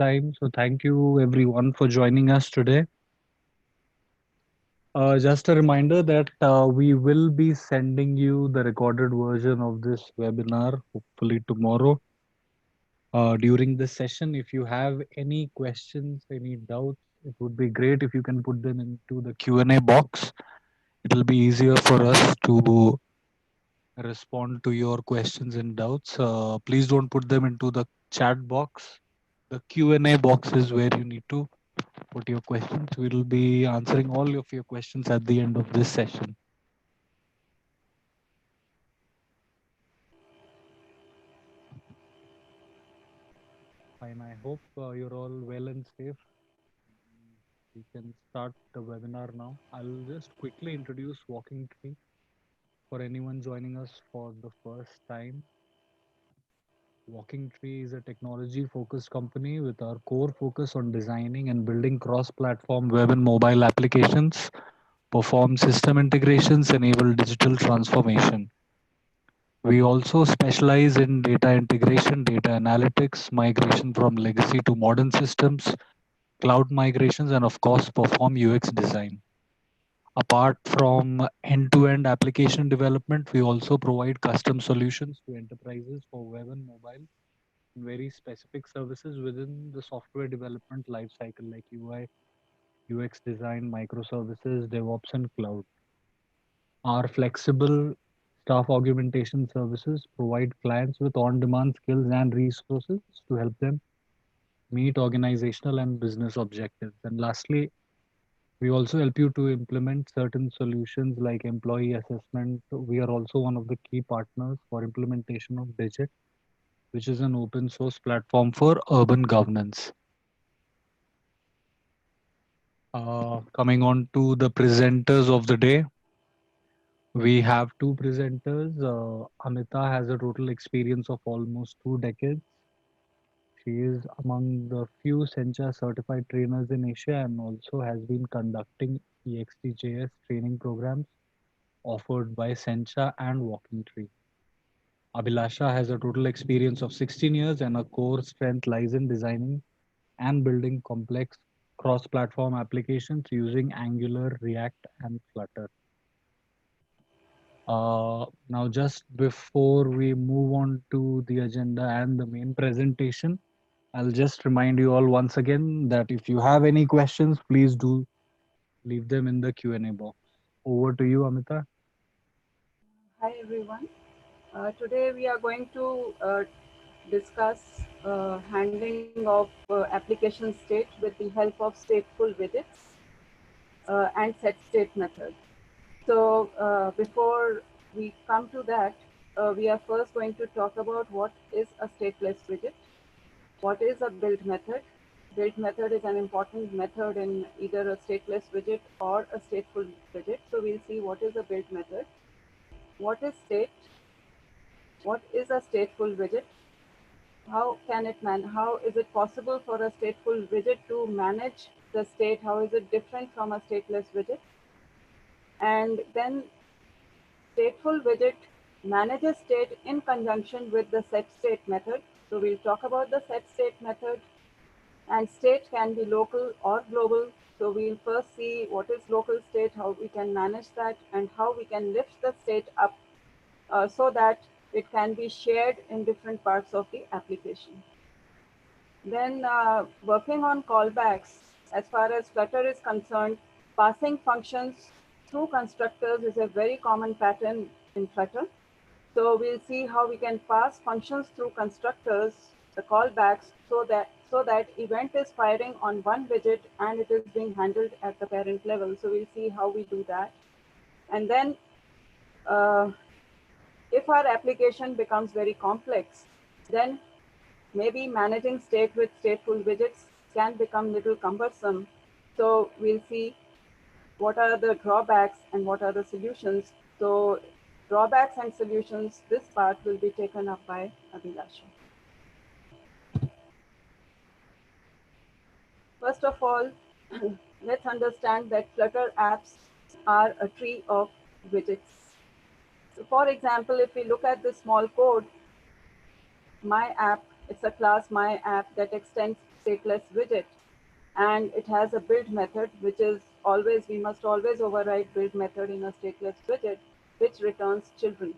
time. So thank you everyone for joining us today. Just a reminder that we will be sending you the recorded version of this webinar, hopefully tomorrow. During this session, if you have any questions, any doubts, it would be great if you can put them into the Q&A box. It will be easier for us to respond to your questions and doubts. Please don't put them into the chat box. The Q&A box is where you need to put your questions. We will be answering all of your questions at the end of this session. Fine. I hope you're all well and safe. We can start the webinar now. I'll just quickly introduce Walkingtree for anyone joining us for the first time. Walkingtree is a technology-focused company with our core focus on designing and building cross-platform web and mobile applications, perform system integrations, enable digital transformation. We also specialize in data integration, data analytics, migration from legacy to modern systems, cloud migrations, and of course, perform UX design. Apart from end-to-end application development, we also provide custom solutions to enterprises for web and mobile and very specific services within the software development lifecycle like UI, UX design, microservices, DevOps, and cloud. Our flexible staff augmentation services provide clients with on-demand skills and resources to help them meet organizational and business objectives. And lastly, we also help you to implement certain solutions like employee assessment. We are also one of the key partners for implementation of Digit, which is an open source platform for urban governance. Coming on to the presenters of the day, we have two presenters. Amita has a total experience of almost 2 decades. She is among the few Sencha certified trainers in Asia and also has been conducting EXTJS training programs offered by Sencha and Walkingtree. Abhilasha has a total experience of 16 years and a core strength lies in designing and building complex cross-platform applications using Angular, React, and Flutter. Now, just before we move on to the agenda and the main presentation, I'll just remind you all once again that if you have any questions, please do leave them in the Q&A box. Over to you, Amita. Hi everyone. Today we are going to discuss handling of application state with the help of stateful widgets and setState method. So before we come to that, we are first going to talk about what is a stateless widget, what is a build method. Build method is an important method in either a stateless widget or a stateful widget. So we'll see what is a build method. What is state? What is a stateful widget? How is it possible for a stateful widget to manage the state? How is it different from a stateless widget? And then stateful widget manages state in conjunction with the setState method. So we'll talk about the setState method, and state can be local or global. So we'll first see what is local state, how we can manage that, and how we can lift the state up so that it can be shared in different parts of the application. Then working on callbacks, as far as Flutter is concerned, passing functions through constructors is a very common pattern in Flutter. So we'll see how we can pass functions through constructors, the callbacks, so that event is firing on one widget and it is being handled at the parent level. So we'll see how we do that. And then if our application becomes very complex, then maybe managing state with stateful widgets can become a little cumbersome. So we'll see what are the drawbacks and what are the solutions. So drawbacks and solutions, this part will be taken up by Abhilasha. First of all, let's understand that Flutter apps are a tree of widgets. So for example, if we look at the small code, my app, it's a class my app that extends stateless widget, and it has a build method, which is always, we must always override build method in a stateless widget, which returns children.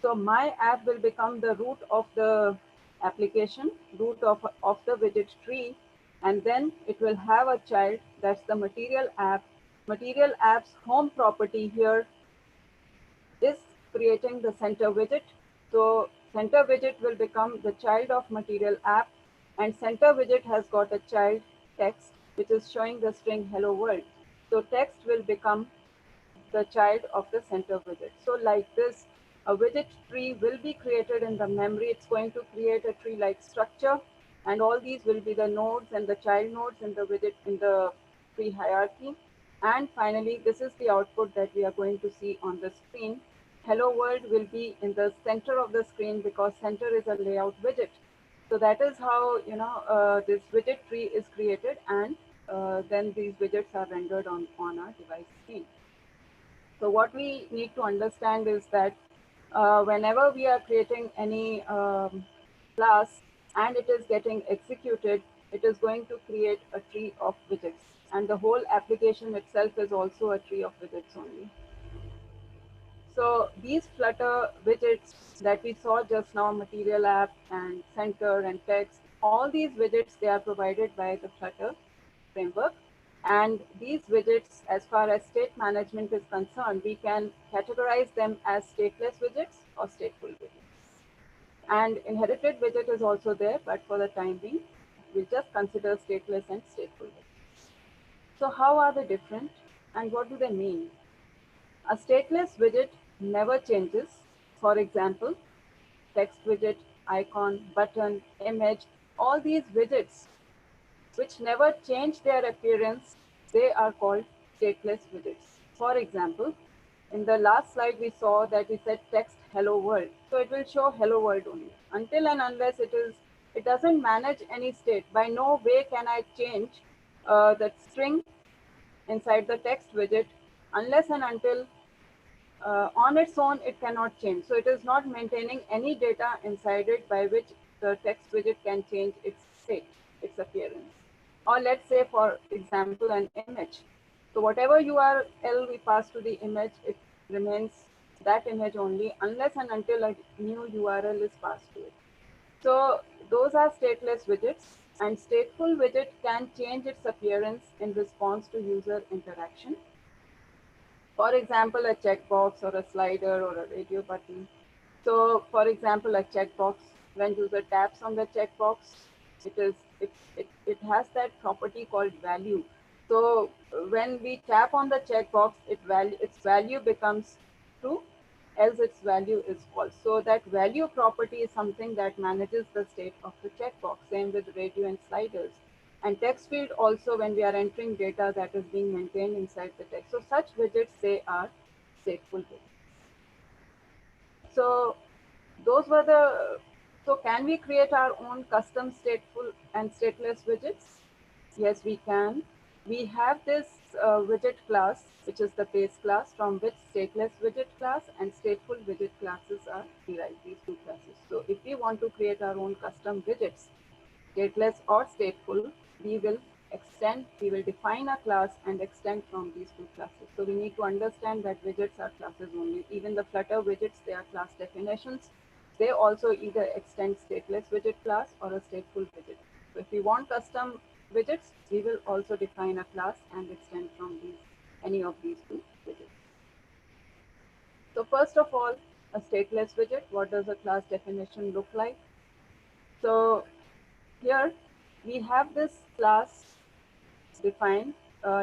So my app will become the root of the application, root of the widget tree, and then it will have a child, that's the material app. Material app's home property here is creating the center widget. So center widget will become the child of material app, and center widget has got a child text, which is showing the string hello world. So text will become the child of the center widget. So like this, a widget tree will be created in the memory. It's going to create a tree-like structure, and all these will be the nodes and the child nodes in the widget in the tree hierarchy. And finally, this is the output that we are going to see on the screen. Hello world will be in the center of the screen because center is a layout widget. So that is how this widget tree is created, and then these widgets are rendered on our device screen. So what we need to understand is that whenever we are creating any class and it is getting executed, it is going to create a tree of widgets. And the whole application itself is also a tree of widgets only. So these Flutter widgets that we saw just now, material app and center and text, all these widgets, they are provided by the Flutter framework. And these widgets, as far as state management is concerned, we can categorize them as stateless widgets or stateful widgets. And inherited widget is also there, but for the time being, we'll just consider stateless and stateful widgets. So how are they different and what do they mean? A stateless widget never changes. For example, text widget, icon, button, image, all these widgets which never change their appearance, they are called stateless widgets. For example, in the last slide we saw that we said text hello world. So it will show hello world only. Until and unless it doesn't manage any state. By no way can I change that string inside the text widget unless and until on its own it cannot change. So it is not maintaining any data inside it by which the text widget can change its state, its appearance. Or let's say, for example, an image. So whatever URL we pass to the image, it remains that image only unless and until a new URL is passed to it. So those are stateless widgets, and stateful widget can change its appearance in response to user interaction. For example, a checkbox or a slider or a radio button. So for example, a checkbox, when user taps on the checkbox, it has that property called value. So when we tap on the checkbox, its value becomes true, else its value is false. So that value property is something that manages the state of the checkbox. Same with radio and sliders. And text field also, when we are entering data, that is being maintained inside the text. So such widgets, they are stateful widgets. So those were the, so can we create our own custom stateful and stateless widgets? Yes, we can. We have this widget class, which is the base class from which stateless widget class and stateful widget classes are derived, these two classes. So if we want to create our own custom widgets, stateless or stateful, we will define a class and extend from these two classes. So we need to understand that widgets are classes only. Even the Flutter widgets, they are class definitions. They also either extend stateless widget class or a stateful widget. So if we want custom widgets, we will also define a class and extend from any of these two widgets. So first of all, a stateless widget, what does a class definition look like? So here we have this class defined,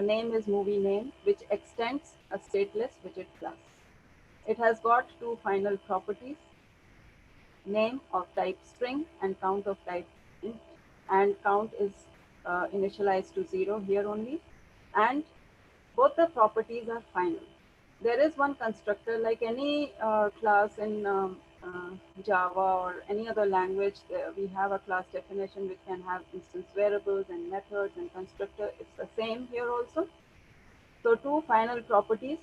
name is movie name, which extends a stateless widget class. It has got two final properties, name of type string and count of type int, and count is initialized to 0 here only, and both the properties are final. There is one constructor, like any class in Java or any other language. We have a class definition which can have instance variables and methods and constructor. It's the same here also. So two final properties.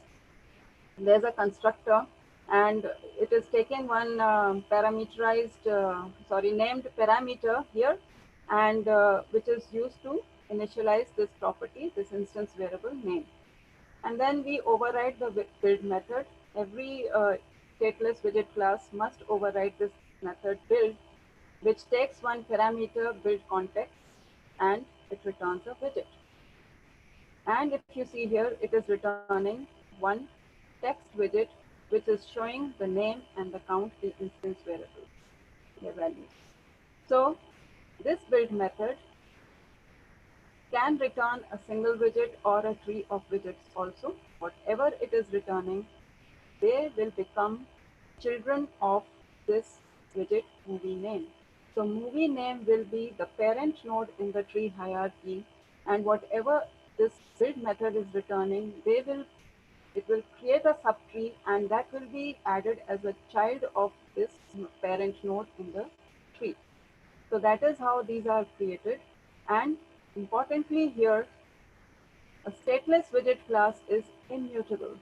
There's a constructor, and it is taking one named parameter here, and which is used to initialize this property, this instance variable name. And then we override the build method. Every stateless widget class must override this method build, which takes one parameter build context and it returns a widget. And if you see here, it is returning one text widget, which is showing the name and the count, the instance variables, their values. So this build method can return a single widget or a tree of widgets also. Whatever it is returning, they will become children of this widget movie name. So movie name will be the parent node in the tree hierarchy, and whatever this build method is returning, it will create a subtree, and that will be added as a child of this parent node in the tree. So that is how these are created. And importantly here, a stateless widget class is immutable.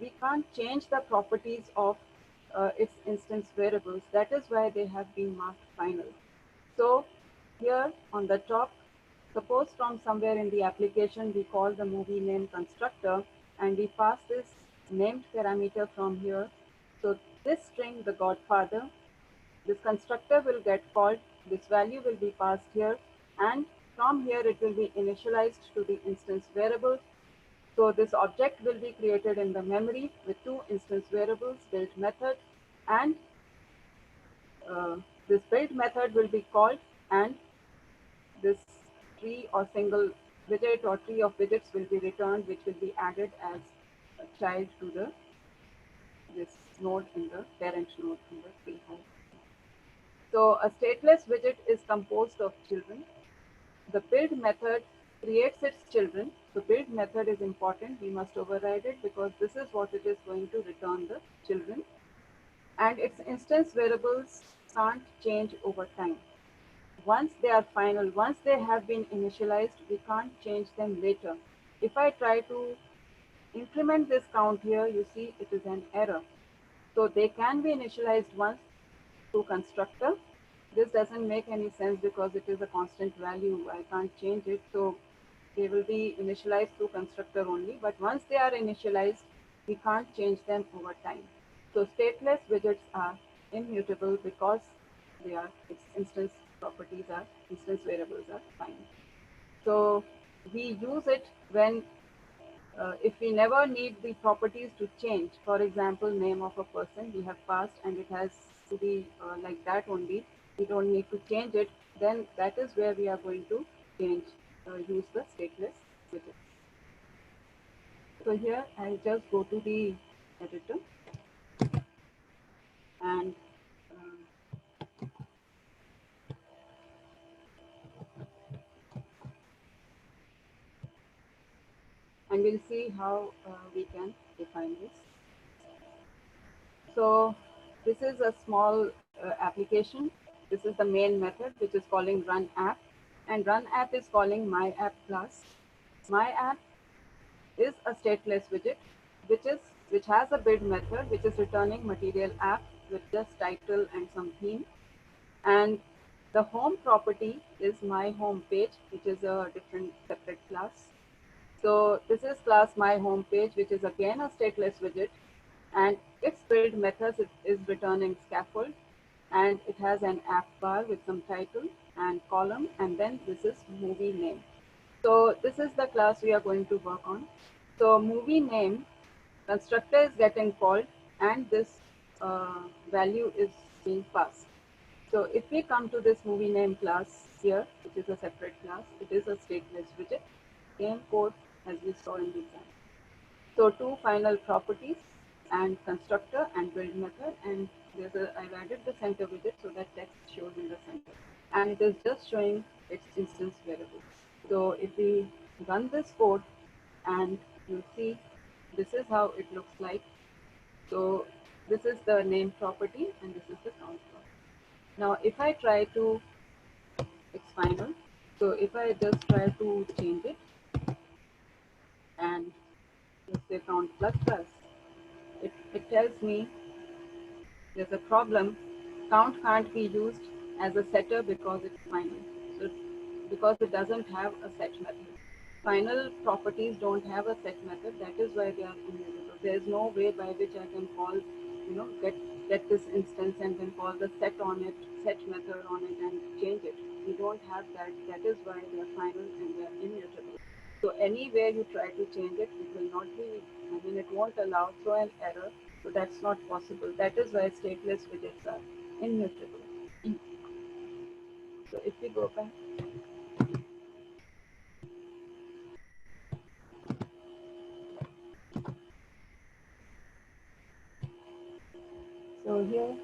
We can't change the properties of its instance variables. That is why they have been marked final. So here on the top, suppose from somewhere in the application we call the movie name constructor and we pass this named parameter from here. So this string, the godfather, this constructor will get called, this value will be passed here, and from here it will be initialized to the instance variable. So this object will be created in the memory with two instance variables, build method, and uh, this build method will be called, and this tree or single widget or tree of widgets will be returned, which will be added as a child to the this node in the parent node in the tree hierarchy. So a stateless widget is composed of children. The build method creates its children. So build method is important. We must override it because this is what it is going to return the children. And its instance variables can't change over time. Once they are final, once they have been initialized, we can't change them later. If I try to increment this count here, you see it is an error. So they can be initialized once to constructor. This doesn't make any sense because it is a constant value. I can't change it. So they will be initialized through constructor only. But once they are initialized, we can't change them over time. So stateless widgets are immutable because they are its instance properties are instance variables are fine. So we use it when if we never need the properties to change, for example, name of a person we have passed and it has to be like that only, we don't need to change it, then that is where we are going to change, use the stateless widget. So here I'll just go to the editor and we'll see how we can define this. So this is a small application. This is the main method which is calling run app, and run app is calling my app class. My app is a stateless widget, which has a build method which is returning material app with just title and some theme. And the home property is my home page, which is a different separate class. So this is class my home page, which is again a stateless widget, and its build method is returning scaffold, and it has an app bar with some title and column, and then this is movie name. So this is the class we are going to work on. So movie name constructor is getting called, and this value is being passed. So if we come to this movie name class here, which is a separate class, it is a stateless widget, same code as we saw in the example. So two final properties and constructor and build method, and I've added the center widget so that text shows in the center, and it is just showing its instance variable. So if we run this code, and you see this is how it looks like. So this is the name property and this is the count property. Now if I try to, it's final. So if I just try to change it and let's say count plus plus, it tells me there's a problem. Count can't be used as a setter because it's final. So because it doesn't have a set method. Final properties don't have a set method. That is why they are immutable. There is no way by which I can call, get this instance and then call the set on it, set method on it, and change it. We don't have that. That is why they are final and they are immutable. So anywhere you try to change it, it will not be. I mean, it won't allow throw an error. So that's not possible. That is why stateless widgets are immutable. So if we go back. So here,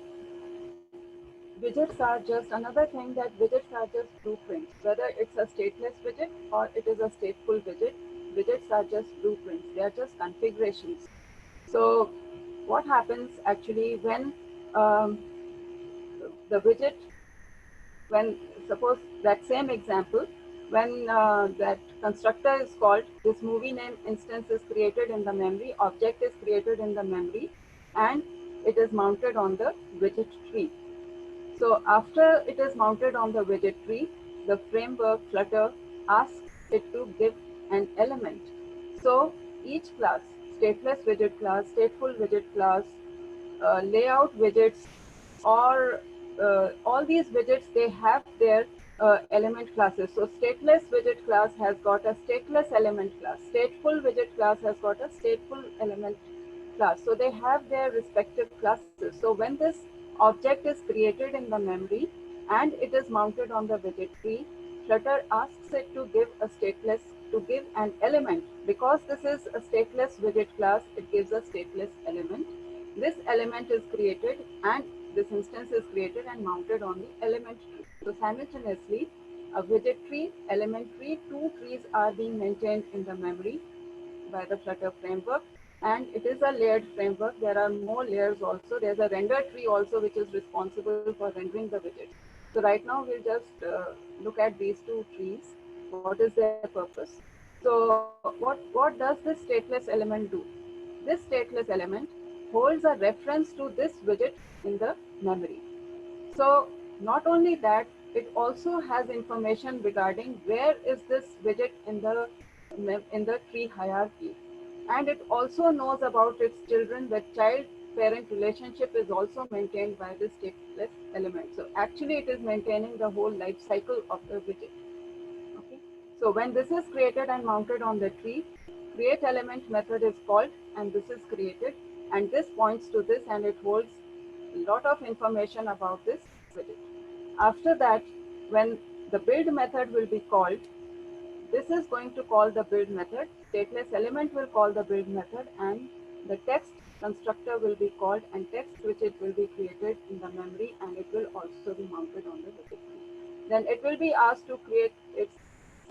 widgets are just another thing that widgets are just blueprints. Whether it's a stateless widget or it is a stateful widget, widgets are just blueprints. They are just configurations. So what happens actually when um, the widget, when suppose that same example, when that constructor is called, this movie name instance is created in the memory, object is created in the memory, and it is mounted on the widget tree. So after it is mounted on the widget tree, the framework Flutter asks it to give an element. So each class, stateless widget class, stateful widget class, layout widgets, or all these widgets, they have their element classes. So stateless widget class has got a stateless element class. Stateful widget class has got a stateful element class. So they have their respective classes. So when this object is created in the memory and it is mounted on the widget tree, Flutter asks it to give a stateless, to give an element. Because this is a stateless widget class, it gives a stateless element. This element is created and this instance is created and mounted on the element tree. So simultaneously, a widget tree, element tree, two trees are being maintained in the memory by the Flutter framework, and it is a layered framework. There are more layers also. There's a render tree also which is responsible for rendering the widgets. So right now we'll just look at these two trees. What is their purpose? So what does this stateless element do? This stateless element holds a reference to this widget in the memory. So not only that, it also has information regarding where is this widget in the tree hierarchy, and it also knows about its children. The child-parent relationship is also maintained by this stateless element. So actually, it is maintaining the whole life cycle of the widget. Okay. So when this is created and mounted on the tree, create element method is called, and this is created, and this points to this, and it holds a lot of information about this widget. After that, when the build method will be called, this is going to call the build method. Stateless element will call the build method, and the text constructor will be called, and text widget will be created in the memory, and it will also be mounted on the widget tree. Then it will be asked to create its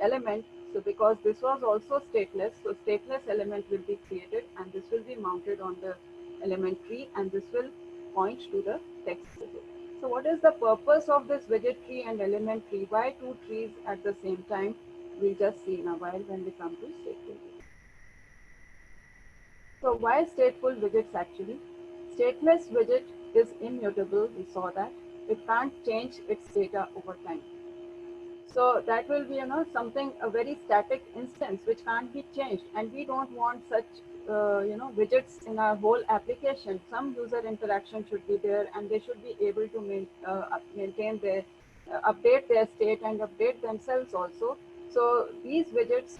element. So because this was also stateless, so stateless element will be created, and this will be mounted on the element tree, and this will point to the text widget. So what is the purpose of this widget tree and element tree? Why two trees at the same time? We'll just see in a while when we come to stateful widgets. So why stateful widgets actually? Stateless widget is immutable, we saw that. It can't change its data over time. So that will be, something, a very static instance which can't be changed. And we don't want such, widgets in our whole application. Some user interaction should be there, and they should be able to maintain their, update their state and update themselves also. So these widgets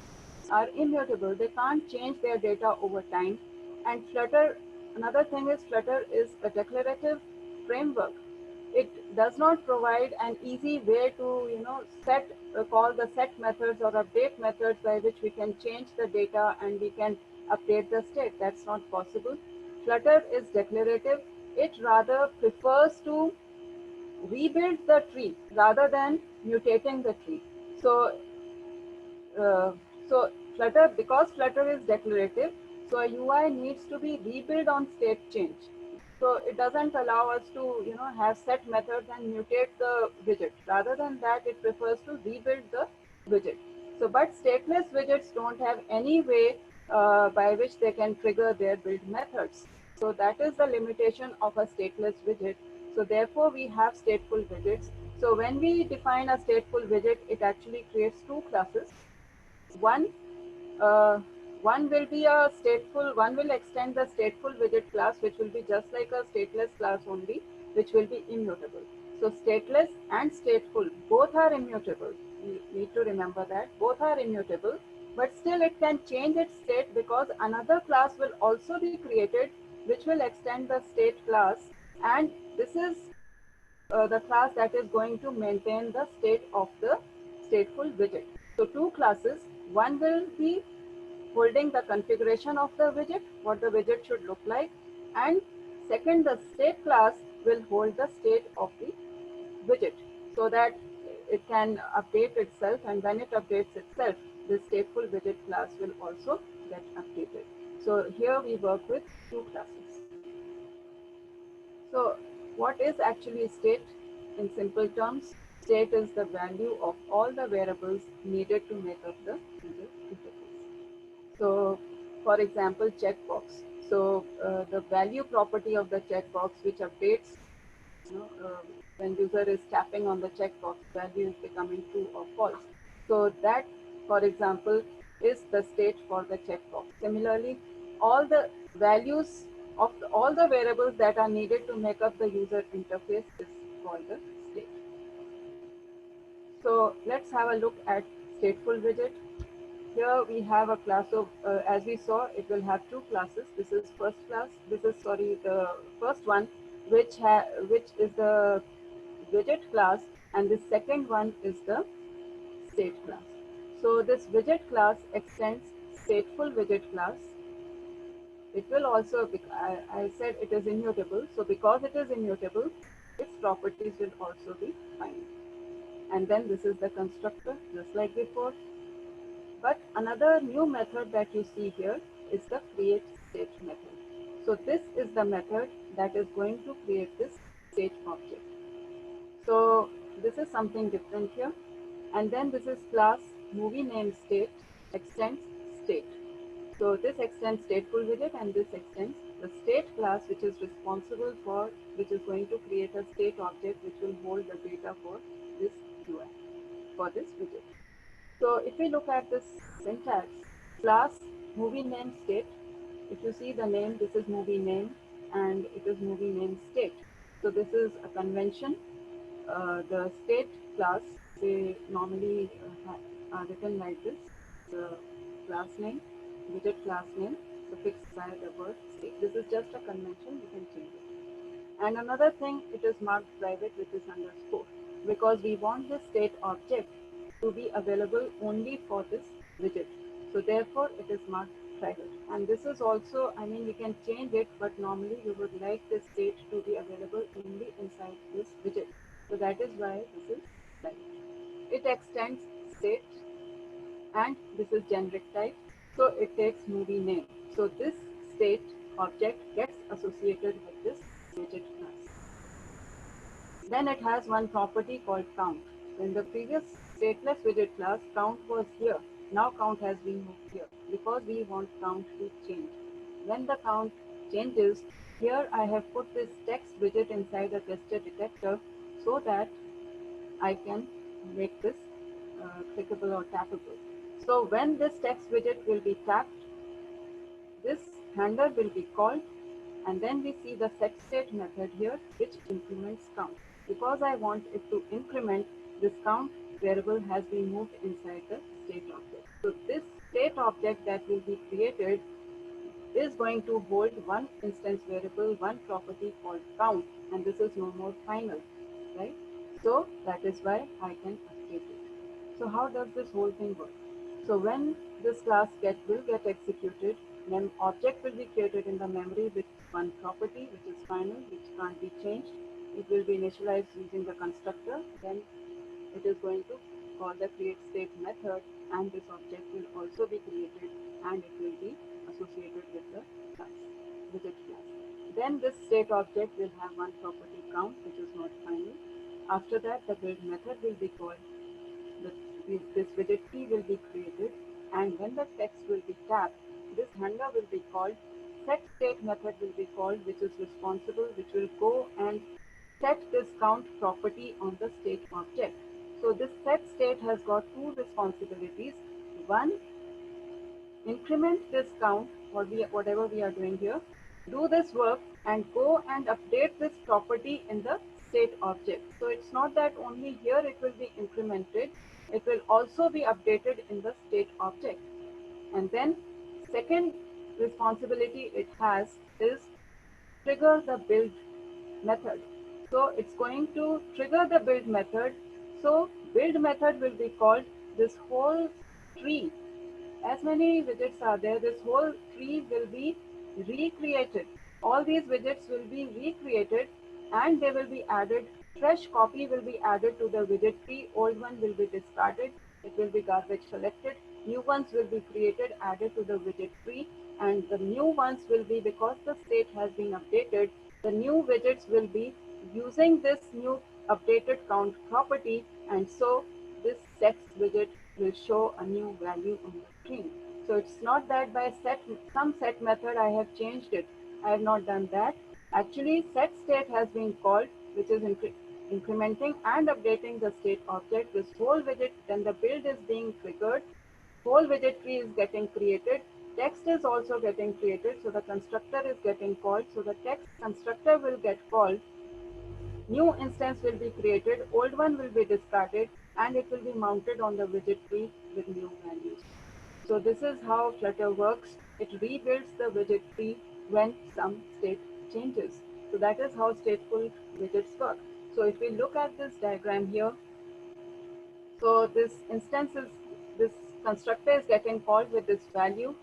are immutable. They can't change their data over time. And Flutter, another thing is Flutter is a declarative framework. It does not provide an easy way to set call the set methods or update methods by which we can change the data and we can update the state. That's not possible. Flutter is declarative. It rather prefers to rebuild the tree rather than mutating the tree. So uh, so Flutter, because Flutter is declarative, so a UI needs to be rebuilt on state change. So it doesn't allow us to have set methods and mutate the widget. Rather than that, it prefers to rebuild the widget. So but stateless widgets don't have any way by which they can trigger their build methods. So that is the limitation of a stateless widget. So therefore we have stateful widgets. So when we define a stateful widget, it actually creates two classes. One, uh, one will be a stateful, one will extend the stateful widget class, which will be just like a stateless class only, which will be immutable. So stateless and stateful, both are immutable. You need to remember that both are immutable, but still it can change its state because another class will also be created, which will extend the state class, and this is the class that is going to maintain the state of the stateful widget. So two classes, one will be holding the configuration of the widget, what the widget should look like, and second, the state class will hold the state of the widget so that it can update itself, and when it updates itself, the stateful widget class will also get updated. So here we work with two classes. So what is actually state? In simple terms, state is the value of all the variables needed to make up the user interface. So for example, checkbox. So the value property of the checkbox, which updates, when user is tapping on the checkbox, value is becoming true or false. So that, for example, is the state for the checkbox. Similarly, all the values of all the variables that are needed to make up the user interface is called the state. So let's have a look at stateful widget. Here we have a class of, as we saw, it will have two classes. This is first class. This is, sorry, the first one, which is the widget class, and the second one is the state class. So this widget class extends stateful widget class. It will also, I said it is immutable. So because it is immutable, its properties will also be final. And then this is the constructor, just like before. But another new method that you see here is the create state method. So this is the method that is going to create this state object. So this is something different here. And then this is class movie name state extends state. So this extends stateful widget, and this extends the state class, which is responsible for, which is going to create a state object which will hold the data for this UI, for this widget. So if we look at this syntax, class movie name state, if you see the name, this is movie name and it is movie name state. So this is a convention. The state class, they normally are written like this: the class name, widget class name, suffixed by the word state. This is just a convention, you can change it. And another thing, it is marked private with this underscore, because we want the state object to be available only for this widget. So therefore it is marked private. And this is also, I mean, we can change it, but normally we would like the state to be available only inside this widget. So that is why this is private. It extends state, and this is generic type. So it takes movie name. So this state object gets associated with this widget class. Then it has one property called count. In the previous stateless widget class, count was here. Now count has been moved here because we want count to change. When the count changes, here I have put this text widget inside a gesture detector so that I can make this clickable or tappable. So when this text widget will be tapped, this handler will be called, and then we see the setState method here, which increments count. Because I want it to increment, this count variable has been moved inside the state object. So this state object that will be created is going to hold one instance variable, one property called count, and this is no more final, right? So that is why I can update it. So how does this whole thing work? So when this class will get executed, then object will be created in the memory with one property, which is final, which can't be changed. It will be initialized using the constructor. Then it is going to call the create state method, and this object will also be created, and it will be associated with the class, widget class. Then this state object will have one property count, which is not final. After that, the build method will be called. This widget key will be created, and when the text will be tapped, this handler will be called. Set state method will be called, which is responsible, which will go and set this count property on the state object. So this set state has got two responsibilities. One, increment this count or whatever we are doing here, do this work and go and update this property in the state object. So it's not that only here it will be incremented, it will also be updated in the state object. And then second responsibility it has is trigger the build method. So it's going to trigger the build method. So build method will be called this whole tree. As many widgets are there, this whole tree will be recreated. All these widgets will be recreated and they will be added. Fresh copy will be added to the widget tree. Old one will be discarded. It will be garbage collected. New ones will be created, added to the widget tree. And the new ones will be, because the state has been updated, the new widgets will be using this new updated count property. And so this set widget will show a new value on the screen. So it's not that by some set method I have changed it. I have not done that. Actually, set state has been called, which is incrementing and updating the state object. This whole widget, then the build is being triggered. Whole widget tree is getting created. Text is also getting created. So the constructor is getting called. So the text constructor will get called. New instance will be created, old one will be discarded, and it will be mounted on the widget tree with new values. So this is how Flutter works. It rebuilds the widget tree when some state changes. So that is how stateful widgets work. So if we look at this diagram here, so this instance is, this constructor is getting called with this value.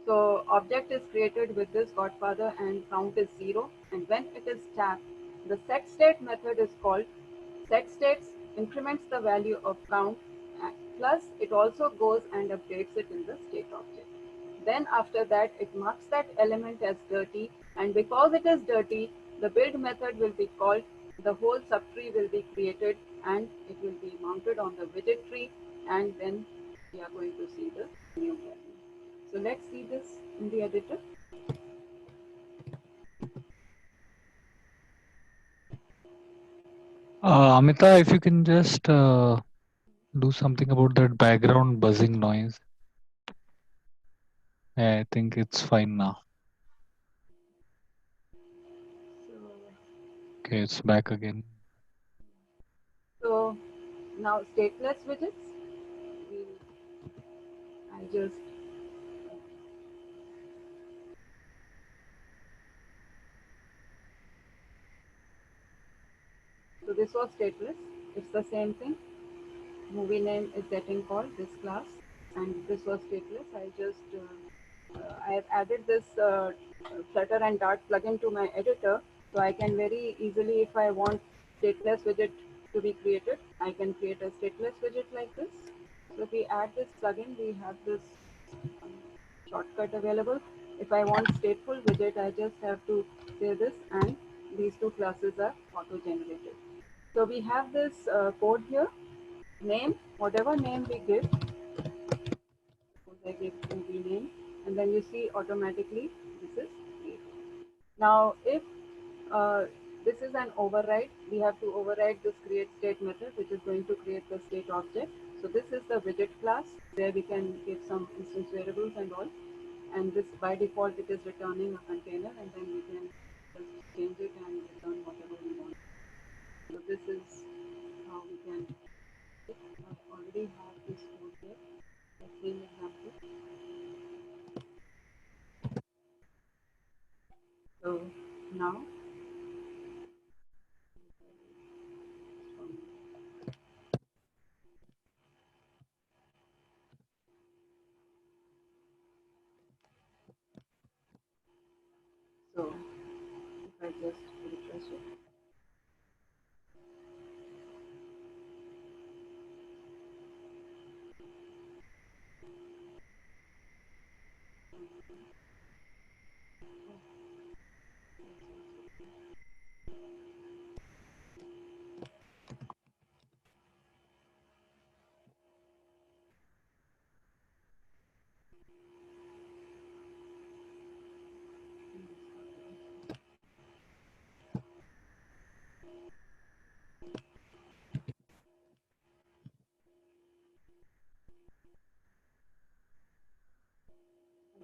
So object is created with this godfather and count is 0. And when it is tapped, the setState method is called. SetState increments the value of count, plus it also goes and updates it in the state object. Then after that, it marks that element as dirty, and because it is dirty, the build method will be called, the whole subtree will be created, and it will be mounted on the widget tree, and then we are going to see the new value. So let's see this in the editor. Amita, if you can just do something about that background buzzing noise. Yeah, I think it's fine now. Okay, it's back again. So now stateless widgets, I just, so this was stateless, it's the same thing. Movie name is getting called this class, and this was stateless. I have added this Flutter and Dart plugin to my editor, so I can very easily, if I want stateless widget to be created, I can create a stateless widget like this. So if we add this plugin, we have this um, shortcut available. If I want stateful widget, I just have to say this, and these two classes are auto-generated. So we have this code here. Name, whatever name we give, suppose I give movie name, and then you see automatically this is created. Now, if uh, this is an override, we have to override this create state method, which is going to create the state object. So this is the widget class where we can give some instance variables and all. And this by default it is returning a container, and then we can just change it and return whatever we want. So this is how we can. I already have this code here. The same example. So now, so if I just refresh it,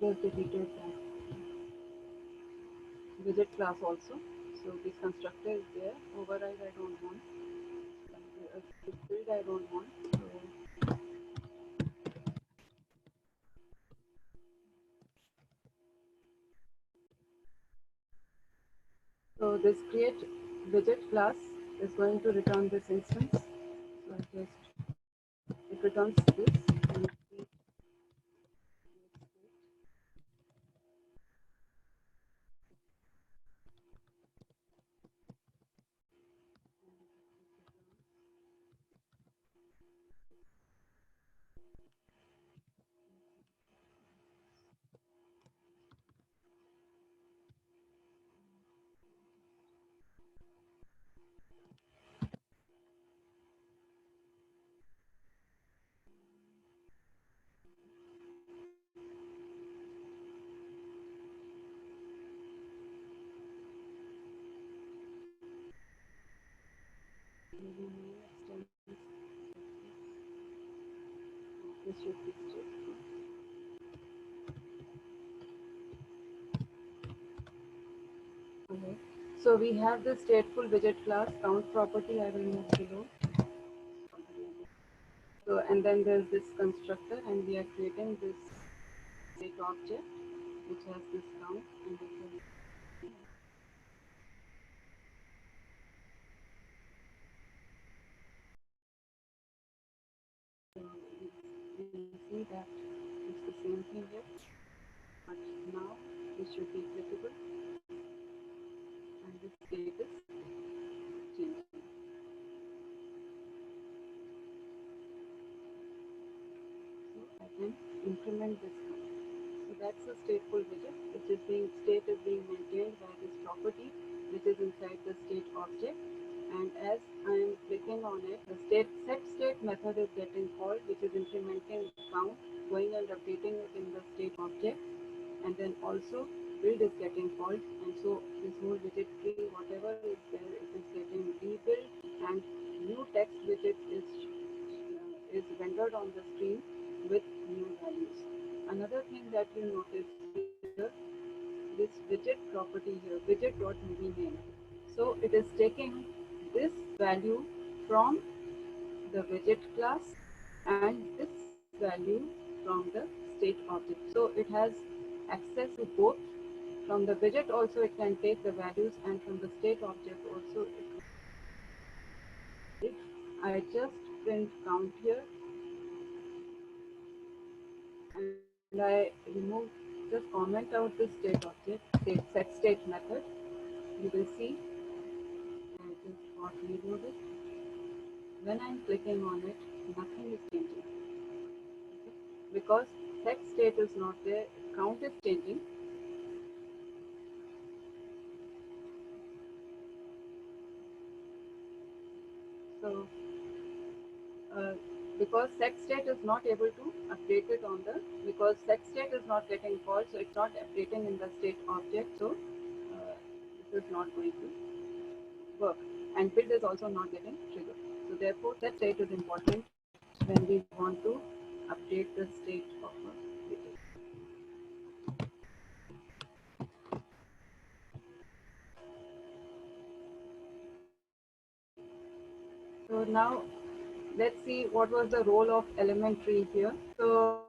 There's the detailed widget class also. So this constructor is there. Override I don't want. Build I don't want. So this create widget class is going to return this instance. So it returns this and this should be stateful. Okay. So we have the stateful widget class count property. I will move below. So and then there's this constructor, and we are creating this state object which has this count and this will you see that it's the same thing here, but now this should be clickable and the state is changing. So I can increment this count. So that's the stateful widget, which is being state is being maintained by this property which is inside the state object. And as I am clicking on it, the setState method is getting called, which is implementing count, going and updating it in the state object, and then also build is getting called, and so this whole widget tree, whatever is there, it is getting rebuilt, and new text widget is rendered on the screen with new values. Another thing that you notice here, this widget property here, widget.movie name. So it is taking this value from the widget class and this value from the state object. So it has access to both. From the widget also it can take the values, and from the state object also if I just print count here and I remove, just comment out the state object, setState method, you will see I just got reloaded. When I'm clicking on it, nothing is changing. Okay? Because setState is not there, count is changing. So because setState is not able to update it on the, because setState is not getting called, so it's not updating in the state object, so this is not going to work. And build is also not getting triggered. So therefore, setState is important when we want to update the state of a widget. So now let's see what was the role of elementary here. So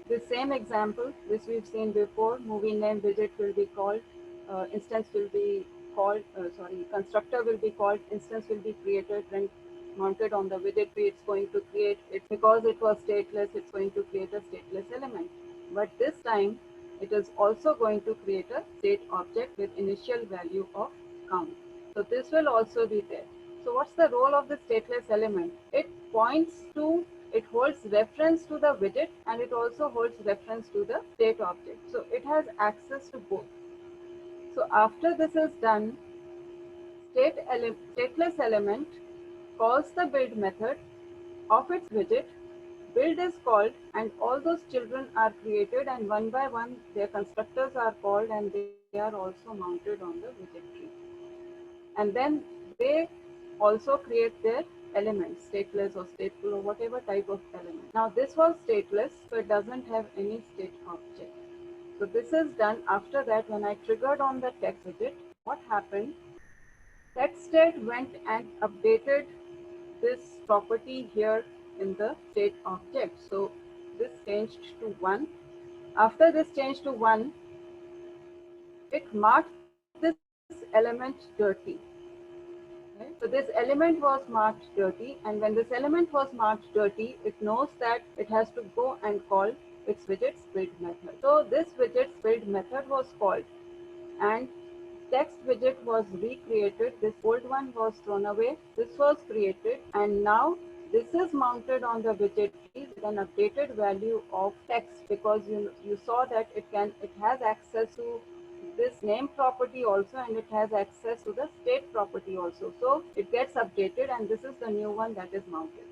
the same example which we've seen before, movie name widget will be called, instance will be called, constructor will be called, instance will be created, when mounted on the widget tree, it's going to create it. Because it was stateless, it's going to create a stateless element. But this time it is also going to create a state object with initial value of count. So this will also be there. So what's the role of the stateless element? It points to, it holds reference to the widget, and it also holds reference to the state object. So it has access to both. So after this is done, stateless element calls the build method of its widget. Build is called, and all those children are created, and one by one their constructors are called, and they are also mounted on the widget tree. And then they also create their elements, stateless or stateful or whatever type of element. Now this was stateless, so it doesn't have any state object. So this is done. After that, when I triggered on the text widget, what happened? SetState went and updated this property here in the state object. So this changed to 1. After this change to 1, it marked this element dirty. Right? So this element was marked dirty, and when this element was marked dirty, it knows that it has to go and call its widgets build method. So this widgets build method was called, and text widget was recreated. This old one was thrown away. This was created, and now this is mounted on the widget tree with an updated value of text, because you saw that it has access to this name property also, and it has access to the state property also. So it gets updated, and this is the new one that is mounted.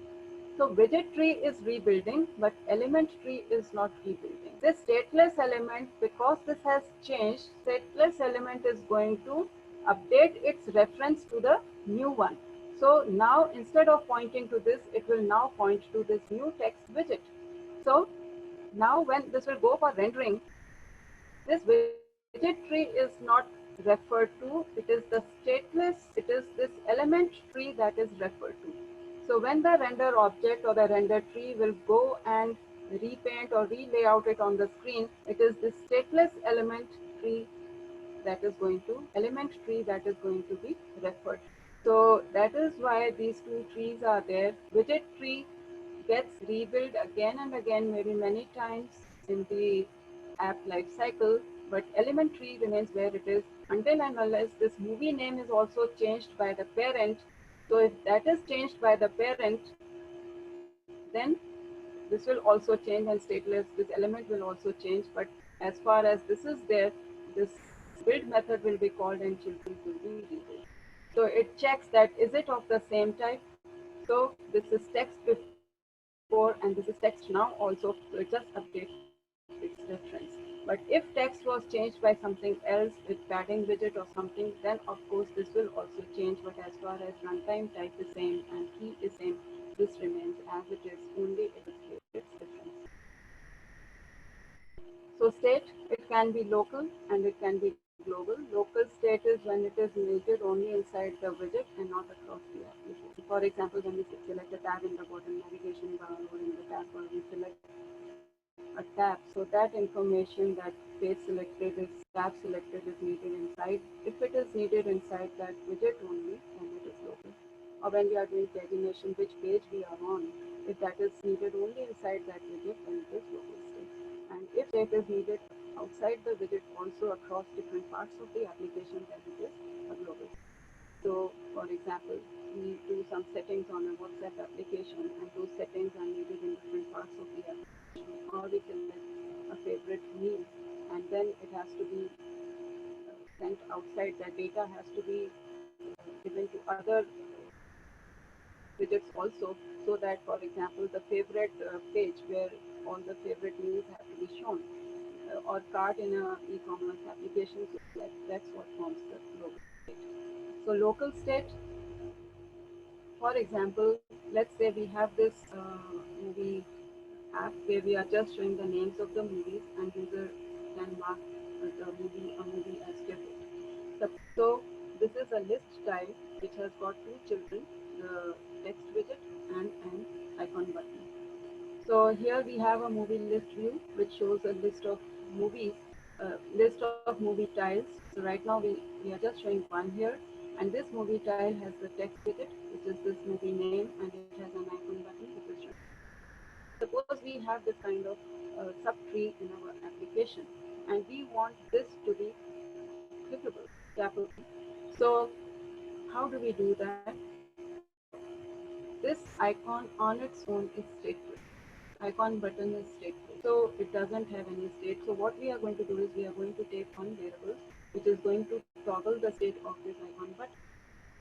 So widget tree is rebuilding, but element tree is not rebuilding. This stateless element, because this has changed, stateless element is going to update its reference to the new one. So now instead of pointing to this, it will now point to this new text widget. So now when this will go for rendering, this widget tree is not referred to, it is the stateless, it is this element tree that is referred to. So when the render object or the render tree will go and repaint or re-layout it on the screen, it is this stateless element tree that is going to, element tree that is going to be referred. So that is why these two trees are there. Widget tree gets rebuilt again and again, maybe many times in the app life cycle, but element tree remains where it is until and unless this movie name is also changed by the parent. So if that is changed by the parent, then this will also change, and stateless, this element will also change. But as far as this is there, this build method will be called and children will be rebuilt. So it checks that is it of the same type. So this is text before and this is text now also, so it just updates its reference. But if text was changed by something else with padding widget or something, then of course this will also change. But as far as runtime type is same and key is same, this remains as it is, only it is its difference. So state, it can be local and it can be global. Local state is when it is needed only inside the widget and not across the application. For example, when we select a tab in the bottom navigation bar or in the tab bar, we select a tab. So that information, that page selected is, tab selected is needed inside. If it is needed inside that widget only, then it is local. Or when we are doing pagination, which page we are on, if that is needed only inside that widget, then it is local state. And if state is needed outside the widget also across different parts of the application, then it is a global state. So for example, we do some settings on a WhatsApp application, and those settings are needed in different parts of the application. Or we select a favorite meal, and then it has to be sent outside. That data has to be given to other widgets also, so that, for example, the favorite page where all the favorite meals have to be shown, or cart in a e-commerce application, so that's what forms the local state. So local state, for example, let's say we have this movie app where we are just showing the names of the movies, and user can mark the movie a movie as favorite. So this is a list style which has got two children, the text widget and an icon button. So here we have a movie list view which shows a list of movies, list of movie tiles. So right now we are just showing one here, and this movie tile has the text widget, which is this movie name, and it has an icon button which is showing. Suppose we have this kind of subtree in our application, and we want this to be clickable, tappable. So how do we do that? This icon on its own is stateful. Icon button is stateful, so it doesn't have any state. So what we are going to do is we are going to take one variable which is going to toggle the state of this icon button.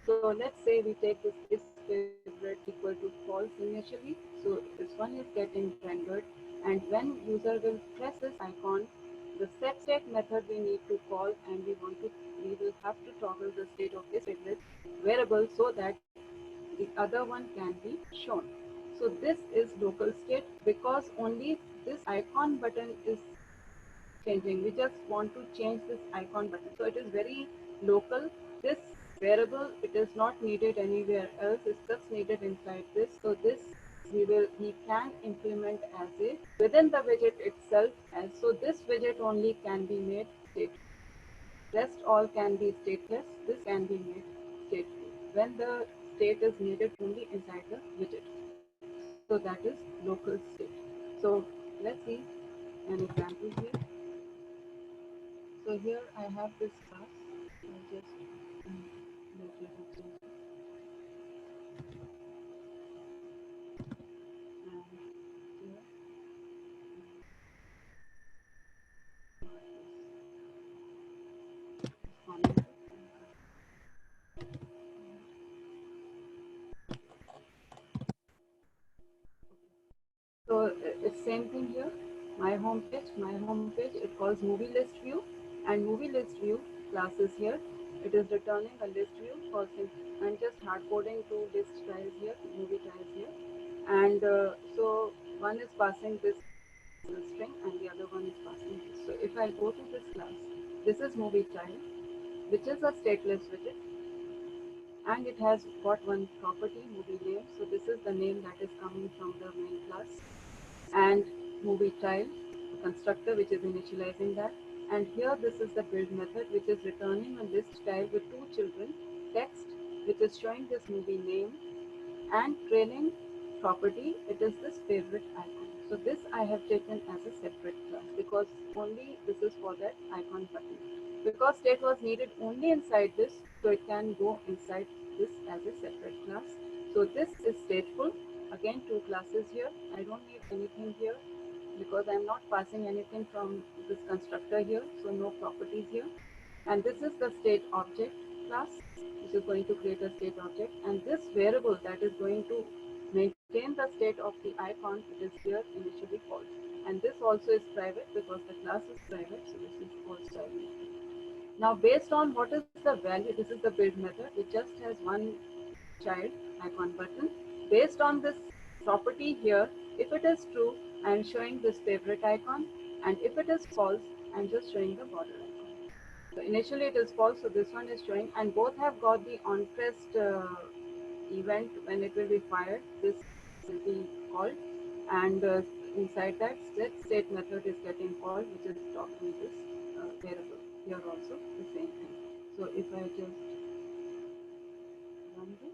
So let's say we take this is favorite equal to false initially. So this one is getting rendered, and when user will press this icon, the setState method we need to call, and we will have to toggle the state of this variable so that the other one can be shown. So this is local state, because only this icon button is changing. We just want to change this icon button. So it is very local. This variable, it is not needed anywhere else. It's just needed inside this. So this we can implement as a within the widget itself. And so this widget only can be made stateful. Rest all can be stateless. This can be made stateful when the state is needed only inside the widget. So that is local state. So let's see an example here. So here I have this class. I'll just make it and here on. So it's same thing here. My home page. It calls movie list view, and movie list view class is here. It is returning a list view for I'm just hard coding two list tiles here, movie tiles here, and so one is passing this string and the other one is passing this. So if I go to this class, this is movie tile, which is a stateless widget, and it has got one property, movie name. So this is the name that is coming from the main class, and movie tile constructor which is initializing that. And here this is the build method which is returning a list tile with two children, text which is showing this movie name, and trailing property, it is this favorite icon. So this I have taken as a separate class because only this is for that icon button. Because state was needed only inside this, so it can go inside this as a separate class. So this is stateful. Again, two classes here. I don't need anything here because I'm not passing anything from this constructor here, so no properties here. And this is the state object class, which is going to create a state object. And this variable that is going to maintain the state of the icon, it is here initially false. And this also is private because the class is private, so this is false style. Now, based on what is the value, this is the build method, it just has one child icon button. Based on this property here, if it is true, I am showing this favorite icon, and if it is false, I am just showing the border icon. So initially it is false, so this one is showing, and both have got the onPressed event when it will be fired. This will be called, and inside that state method is getting called, which is talking this variable. Here also the same thing. So if I just run this.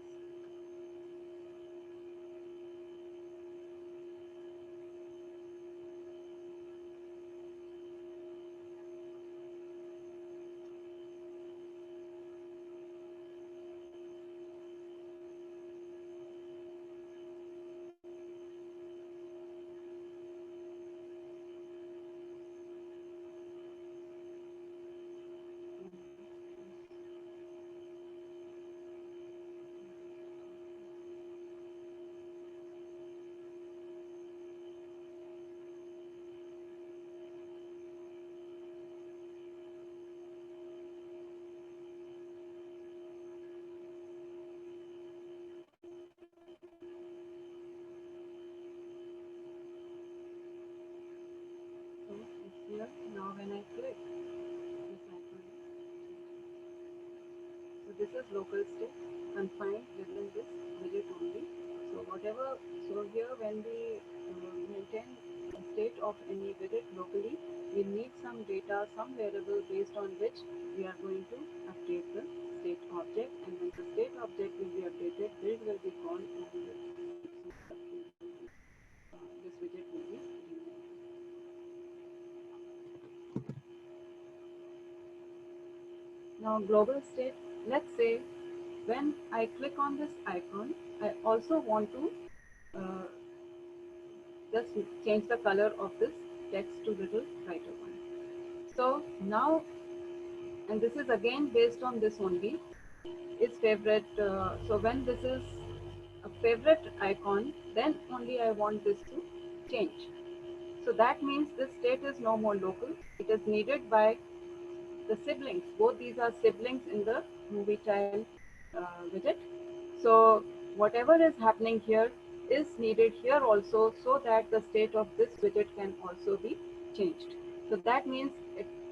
So it's here. Now when I click this icon, so this is local state confined within this widget only. So whatever, so here when we maintain a state of any widget locally, we need some data, some variable based on which we are going to update the state object. And when the state object will be updated, build will be called, and this widget will be renamed. Now global state, let's say when I click on this icon, I also want to uh, just change the color of this text to little brighter one. So now, and this is again based on this only, is favorite. So when this is a favorite icon, then only I want this to change. So that means this state is no more local. It is needed by the siblings. Both these are siblings in the movie tile widget. So whatever is happening here is needed here also, so that the state of this widget can also be changed. So that means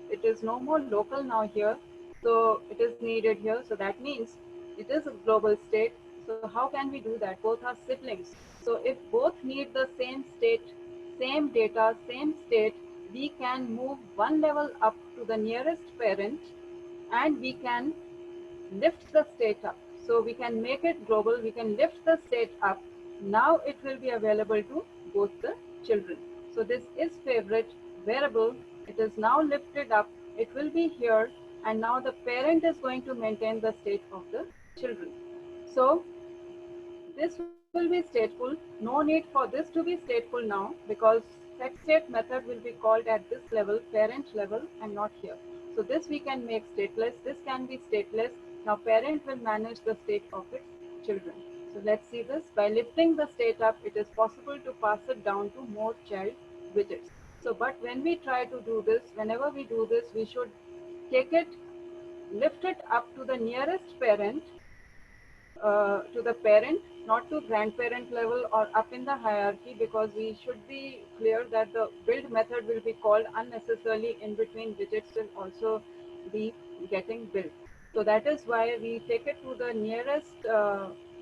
it is no more local now here. So it is needed here. So that means it is a global state. So how can we do that? Both are siblings. So if both need the same state, same data, same state, we can move one level up to the nearest parent and we can lift the state up. So we can make it global, we can lift the state up. Now it will be available to both the children. So this is favorite variable. It is now lifted up. It will be here and now the parent is going to maintain the state of the children. So this will be stateful. No need for this to be stateful now because setState method will be called at this level, parent level, and not here. So this we can make stateless. This can be stateless. Now parent will manage the state of its children. So let's see this. By lifting the state up, it is possible to pass it down to more child widgets. So but when we try to do this, whenever we do this, we should take it, lift it up to the nearest parent, to the parent, not to grandparent level or up in the hierarchy, because we should be clear that the build method will be called unnecessarily in between widgets will also be getting built. So that is why we take it to the nearest,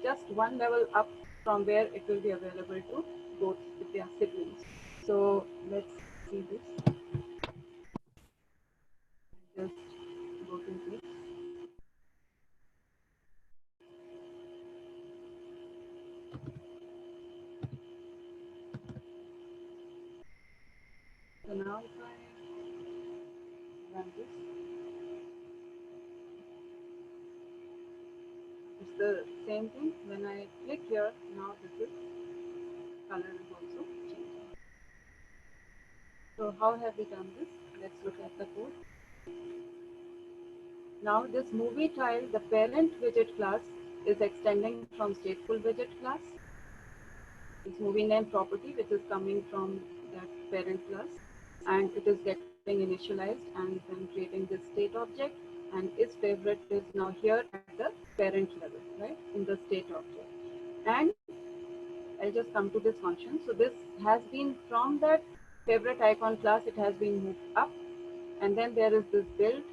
just one level up from where it will be available to both if they are siblings. So let's see this. Just go to this. So now if I run this, it's the same thing. When I click here, now this is color is also changing. So how have we done this? Let's look at the code. Now this movie tile, the parent widget class is extending from stateful widget class. This movie name property which is coming from that parent class, and it is getting initialized and then creating this state object, and its favorite is now here at the parent level, right, in the state object. And I'll just come to this function. So this has been from that favorite icon class, it has been moved up, and then there is this build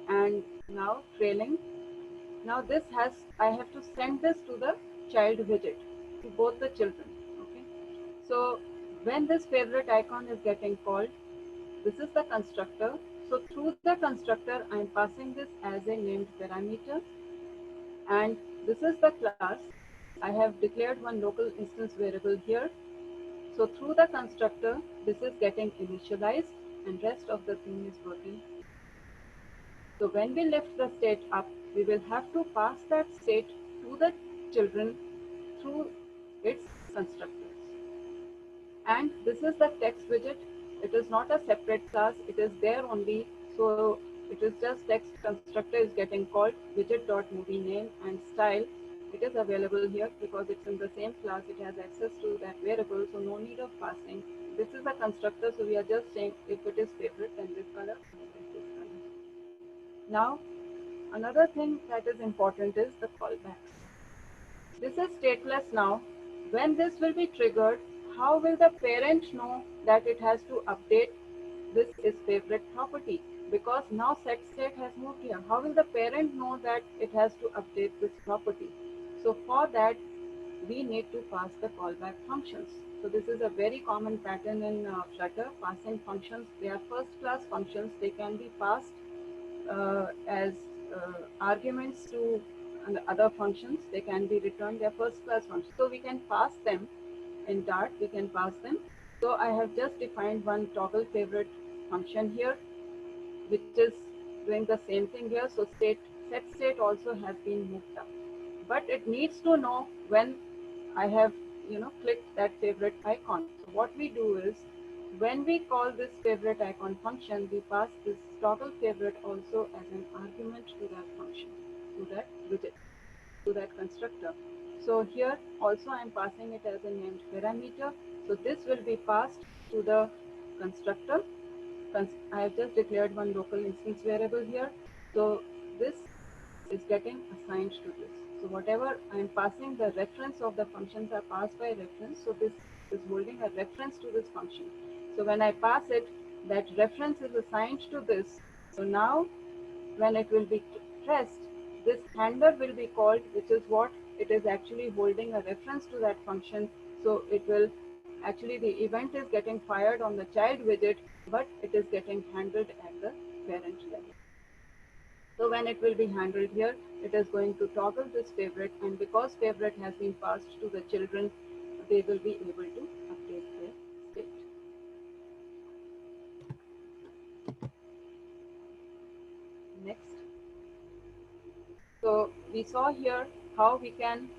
and now trailing. Now this has, I have to send this to the child widget, to both the children. Okay. So when this favorite icon is getting called, this is the constructor. So through the constructor, I am passing this as a named parameter, and this is the class. I have declared one local instance variable here. So through the constructor, this is getting initialized and rest of the thing is working. So when we lift the state up, we will have to pass that state to the children through its constructors. And this is the text widget. It is not a separate class, it is there only. So it is just text constructor is getting called widget.movie name and style. It is available here because it's in the same class, it has access to that variable, so no need of passing. This is the constructor, so we are just saying if it is favorite, then this color, then this color. Now, another thing that is important is the callbacks. This is stateless now. When this will be triggered, how will the parent know that it has to update this is favorite property? Because now setState has moved here. How will the parent know that it has to update this property? So for that, we need to pass the callback functions. So this is a very common pattern in Flutter, passing functions. They are first class functions. They can be passed as arguments to other functions. They can be returned, their first class functions. So we can pass them in Dart, we can pass them. So I have just defined one toggle favorite function here, which is doing the same thing here. So setState also has been moved up, but it needs to know when I have clicked that favorite icon. So what we do is, when we call this favorite icon function, we pass this toggle favorite also as an argument to that function, to that widget, to that constructor. So here also I am passing it as a named parameter. So this will be passed to the constructor. I have just declared one local instance variable here. So this is getting assigned to this. So whatever I am passing, the reference of the functions are passed by reference. So this is holding a reference to this function. So when I pass it, that reference is assigned to this. So now when it will be pressed, this handler will be called, which is what it is actually holding a reference to that function. So it will actually, the event is getting fired on the child widget, but it is getting handled at the parent level. So when it will be handled here, it is going to toggle this favorite, and because favorite has been passed to the children, they will be able to update their state. Next. So we saw here how we can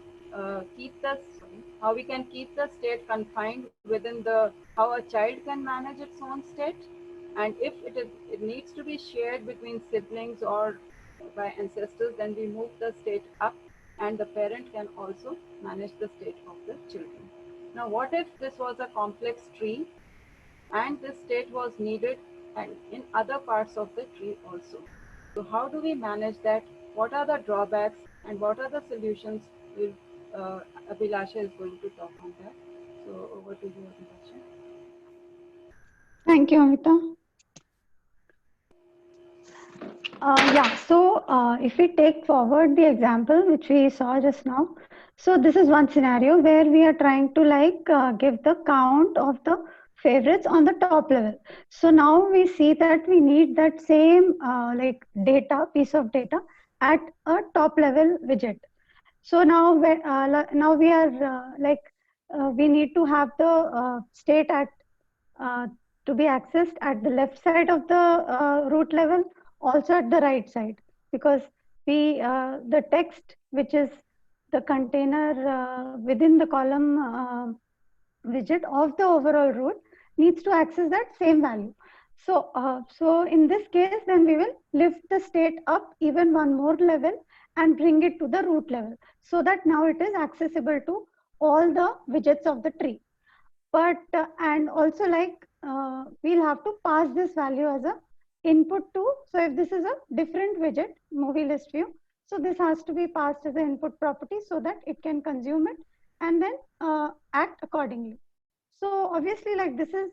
keep the state confined within the how a child can manage its own state, and if it needs to be shared between siblings or by ancestors, then we move the state up, and the parent can also manage the state of the children. Now, what if this was a complex tree and this state was needed and in other parts of the tree also? So how do we manage that? What are the drawbacks and what are the solutions? Will Abhilasha is going to talk on that. So over to you, Abhilasha. Thank you, Amita. If we take forward the example which we saw just now, so this is one scenario where we are trying to give the count of the favorites on the top level. So now we see that we need that same piece of data at a top level widget. So now we are we need to have the state at uh, to be accessed at the left side of the root level, also at the right side, because the text which is the container within the column widget of the overall root needs to access that same value. So in this case, then we will lift the state up even one more level and bring it to the root level, so that now it is accessible to all the widgets of the tree. But and also we'll have to pass this value as a input to, so if this is a different widget, movie list view, so this has to be passed as an input property so that it can consume it and then act accordingly. So obviously, like, this is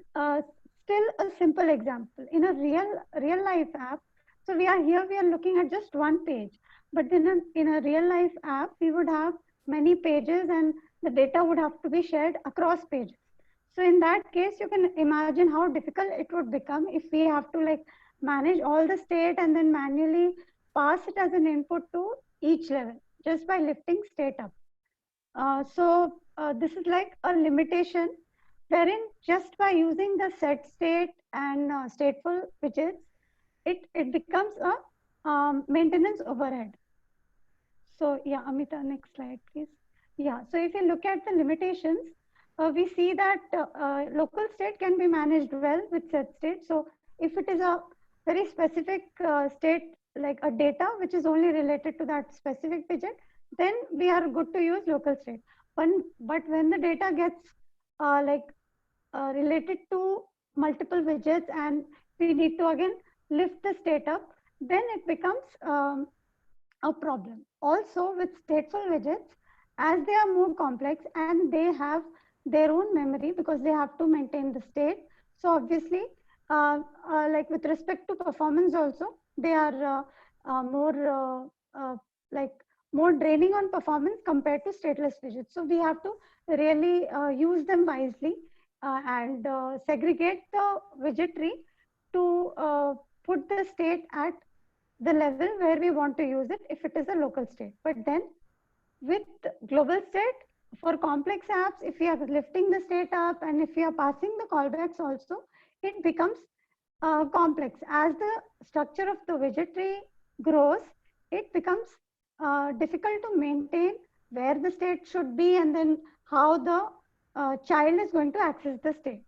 still a simple example in a real life app. So we are looking at just one page, but then in a real life app we would have many pages and the data would have to be shared across pages. So in that case, you can imagine how difficult it would become if we have to manage all the state and then manually pass it as an input to each level just by lifting state up. This is like a limitation wherein just by using the setState and stateful widgets, it becomes a maintenance overhead. So yeah, Amita, next slide, please. Yeah, so if you look at the limitations, we see that local state can be managed well with setState. So if it is a very specific state, like a data which is only related to that specific widget, then we are good to use local state. But when the data gets related to multiple widgets and we need to again lift the state up, then it becomes a problem. Also with stateful widgets, as they are more complex and they have their own memory because they have to maintain the state. So obviously, like with respect to performance also, they are more draining on performance compared to stateless widgets. So we have to really use them wisely and segregate the widget tree to put the state at the level where we want to use it if it is a local state. But then with global state, for complex apps, if we are lifting the state up and if we are passing the callbacks also, it becomes complex. As the structure of the widget tree grows, it becomes difficult to maintain where the state should be and then how the child is going to access the state.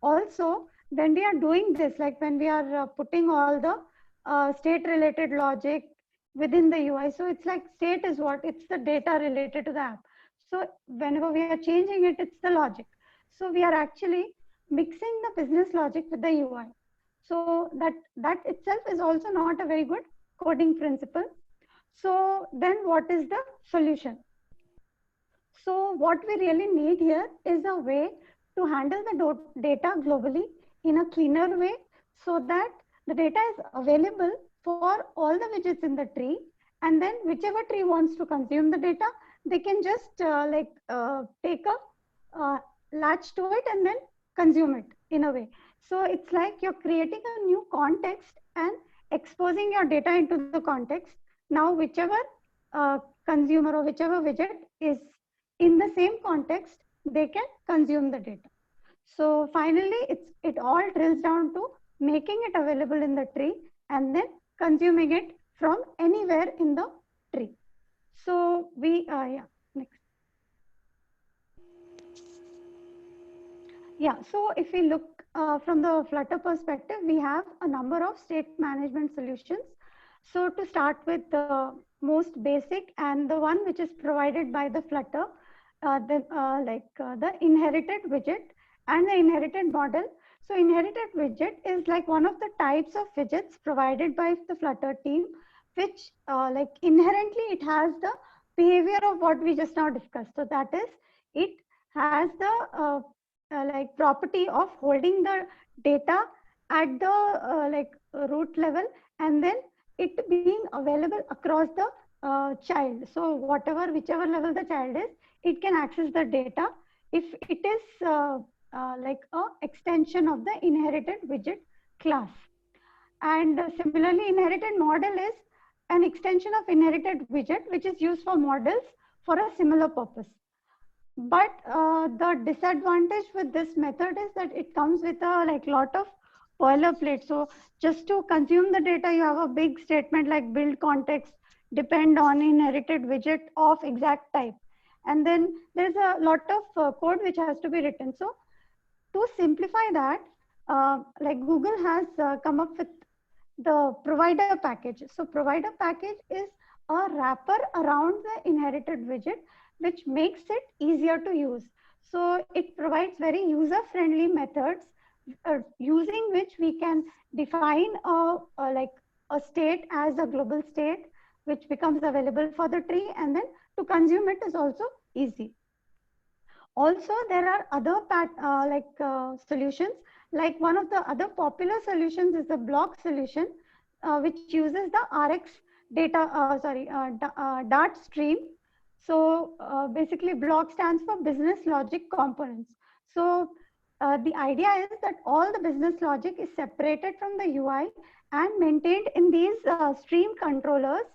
Also, when we are doing this, like when we are putting all the state related logic within the UI, so it's like state is what? It's the data related to the app. So whenever we are changing it, it's the logic. So we are actually mixing the business logic with the UI. So that itself is also not a very good coding principle. So then what is the solution? So what we really need here is a way to handle the data globally in a cleaner way so that the data is available for all the widgets in the tree, and then whichever tree wants to consume the data, they can just take a latch to it and then consume it in a way. So it's like you're creating a new context and exposing your data into the context. Now whichever consumer or whichever widget is in the same context, they can consume the data. So finally, it all drills down to making it available in the tree and then consuming it from anywhere in the tree. So next. Yeah, so if we look from the Flutter perspective, we have a number of state management solutions. So to start with the most basic and the one which is provided by the Flutter, the inherited widget and the inherited model. So inherited widget is like one of the types of widgets provided by the Flutter team, which like inherently it has the behavior of what we just now discussed. So that is, it has the like property of holding the data at the root level, and then it being available across the child. So whichever level the child is, it can access the data if it is like a extension of the inherited widget class. And similarly, inherited model is an extension of inherited widget, which is used for models for a similar purpose. But the disadvantage with this method is that it comes with a lot of boilerplate. So just to consume the data, you have a big statement like build context, depend on inherited widget of exact type. And then there's a lot of code which has to be written. So to simplify that, like Google has come up with the provider package. So provider package is a wrapper around the inherited widget, which makes it easier to use. So it provides very user-friendly methods using which we can define a state as a global state, which becomes available for the tree, and then to consume it is also easy. Also, there are other solutions. Like one of the other popular solutions is the block solution, which uses the RX Dart stream. So basically, block stands for business logic components. So the idea is that all the business logic is separated from the UI and maintained in these stream controllers,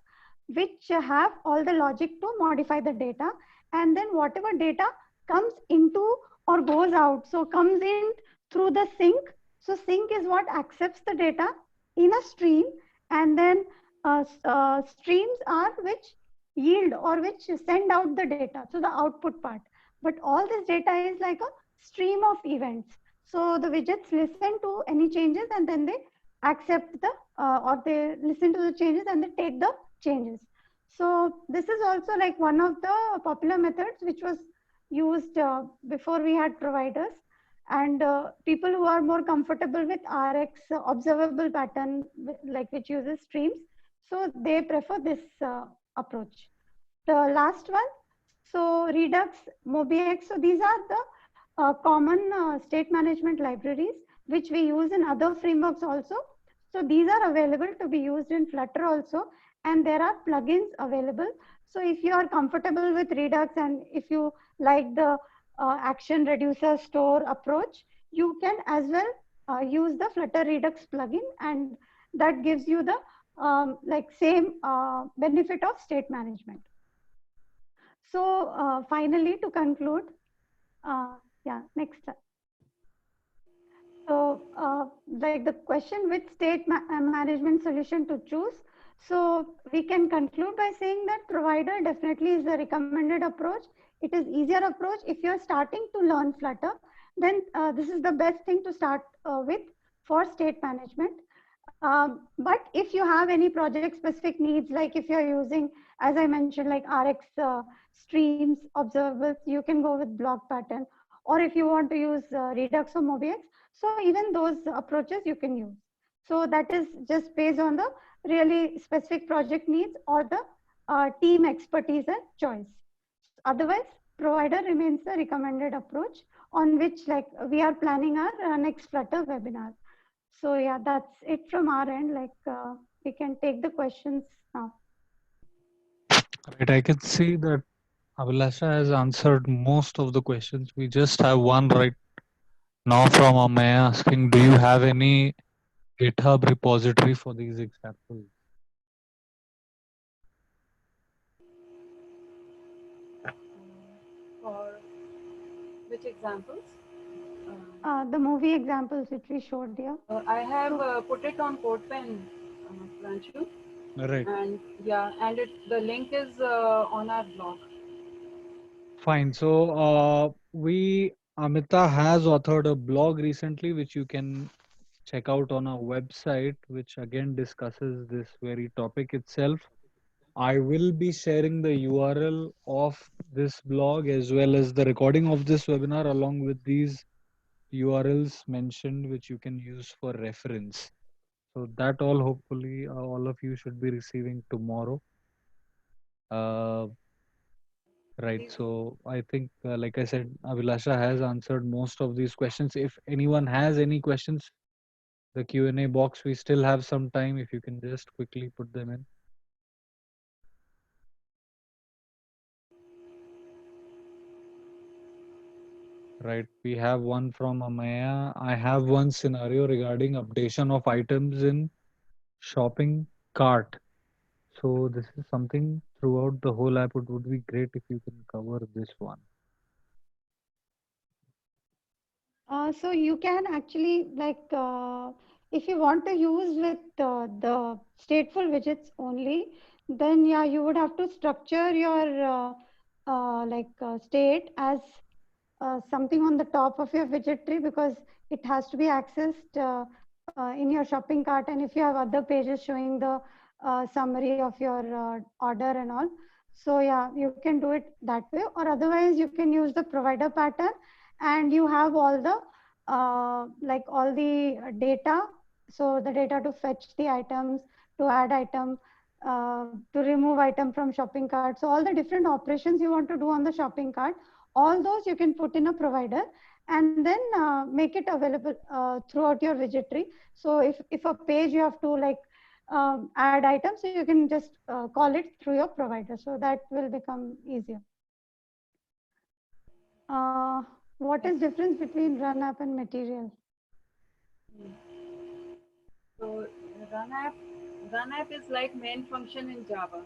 which have all the logic to modify the data. And then whatever data comes into or goes out, so comes in through the sink. So sink is what accepts the data in a stream, and then streams are which yield or which send out the data, so the output part. But all this data is like a stream of events. So the widgets listen to any changes and then they accept the or they listen to the changes and they take the changes. So this is also like one of the popular methods which was used before we had providers, and people who are more comfortable with RX observable pattern, like which uses streams, so they prefer this approach. The last one, so Redux, MobiX, so these are the common state management libraries which we use in other frameworks also. So these are available to be used in Flutter also, and there are plugins available. So if you are comfortable with Redux and if you like the action reducer store approach, you can as well use the Flutter Redux plugin, and that gives you the same benefit of state management. So finally, to conclude, yeah, next. So like the question, which state management solution to choose? So we can conclude by saying that provider definitely is the recommended approach. It is easier approach. If you're starting to learn Flutter, then this is the best thing to start with for state management. But if you have any project specific needs, like if you're using, as I mentioned, like RX streams, observables, you can go with block pattern. Or if you want to use Redux or MobiX, so even those approaches you can use. So that is just based on the really specific project needs or the team expertise and choice. Otherwise, provider remains the recommended approach. on which like we are planning our next Flutter webinar. So yeah, that's it from our end. Like we can take the questions now. Right, I can see that Abhilasha has answered most of the questions. We just have one right now from Amaya asking, do you have any GitHub repository for these examples? For which examples? The movie examples which we showed here. I have So put it on CodePen, Pranshu, Right. and yeah, and the link is on our blog. Fine. So Amita has authored a blog recently, which you can check out on our website, which again discusses this very topic itself. I will be sharing the URL of this blog as well as the recording of this webinar along with these URLs mentioned, which you can use for reference. So that all hopefully all of you should be receiving tomorrow. Uh, right. These, So I think, like I said, Abhilasha has answered most of these questions. If anyone has any questions, the Q&A box, we still have some time. If you can just quickly put them in. Right, we have one from Amaya. I have one scenario regarding updation of items in shopping cart. So this is something throughout the whole app. It would be great if you can cover this one. so you can actually like if you want to use with the stateful widgets only, then yeah, you would have to structure your state as something on the top of your widget tree, because it has to be accessed in your shopping cart, and if you have other pages showing the summary of your order and all. So yeah, you can do it that way, or otherwise you can use the provider pattern, and you have all the like all the data. So the data to fetch the items, to add item, to remove item from shopping cart. So all the different operations you want to do on the shopping cart, all those you can put in a provider, and then make it available throughout your widget tree. So if a page you have to like add items, so you can just call it through your provider. So that will become easier. What is difference between run app and material? so run app is like main function in Java.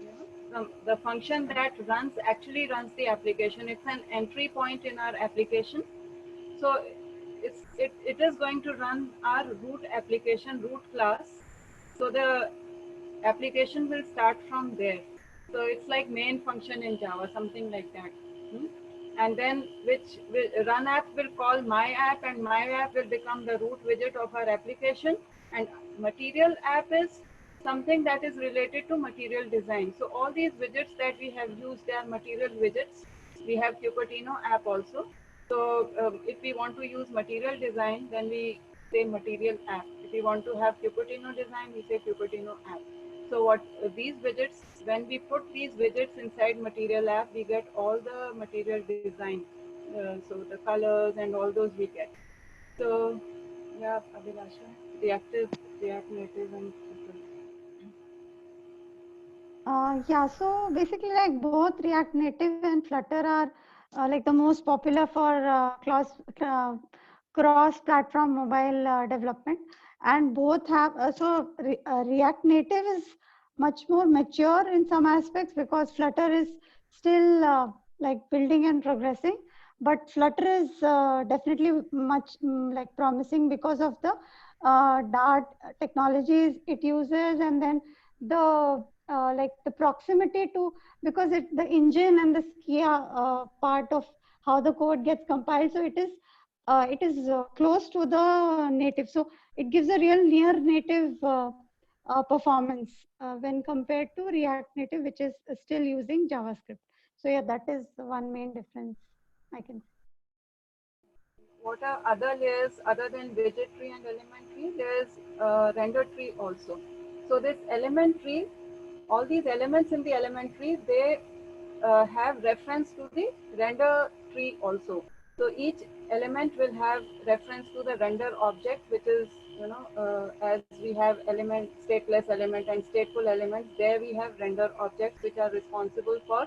You know, the function that actually runs the application. It's an entry point in our application. So it is going to run our root application, root class. So the application will start from there. So it's like main function in Java, something like that. Hmm? And then run app will call my app, and my app will become the root widget of our application. And material app is something that is related to material design. So all these widgets that we have used, they are material widgets. We have Cupertino app also. So if we want to use material design, then we say material app. If we want to have Cupertino design, we say Cupertino app. So what these widgets, when we put these widgets inside material app, we get all the material design. So the colors and all those we get. So yeah, Abhilasha, reactive, React Native, and Yeah, so basically, like both React Native and Flutter are like the most popular for cross-platform mobile development, and both have React Native is much more mature in some aspects, because Flutter is still like building and progressing. But Flutter is definitely much like promising because of the Dart technologies it uses, and then the like the proximity to, because the engine and the Skia part of how the code gets compiled, so it is close to the native, so it gives a real near native performance when compared to React Native, which is still using JavaScript. So yeah, that is one main difference I can say. what are other layers other than widget tree and element tree? There's render tree also. So this element tree, all these elements in the element tree, they have reference to the render tree also. So each element will have reference to the render object, which is, as we have element, stateless element and stateful elements, there we have render objects which are responsible for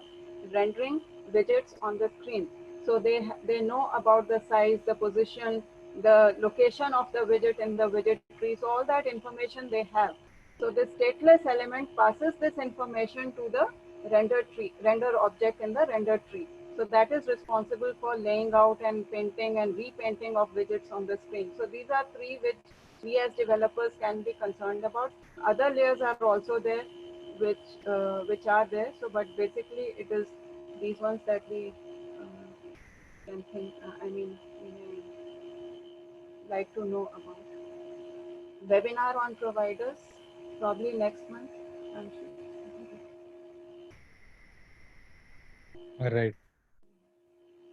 rendering widgets on the screen. So they know about the size, the position, the location of the widget in the widget tree. So all that information they have. So this stateless element passes this information to the render object in the render tree. So that is responsible for laying out and painting and repainting of widgets on the screen. So these are three which we as developers can be concerned about. Other layers are also there, which are there. So, but basically, it is these ones that we can think. We may like to know about. Webinar on providers, probably next month. I'm sure. Right.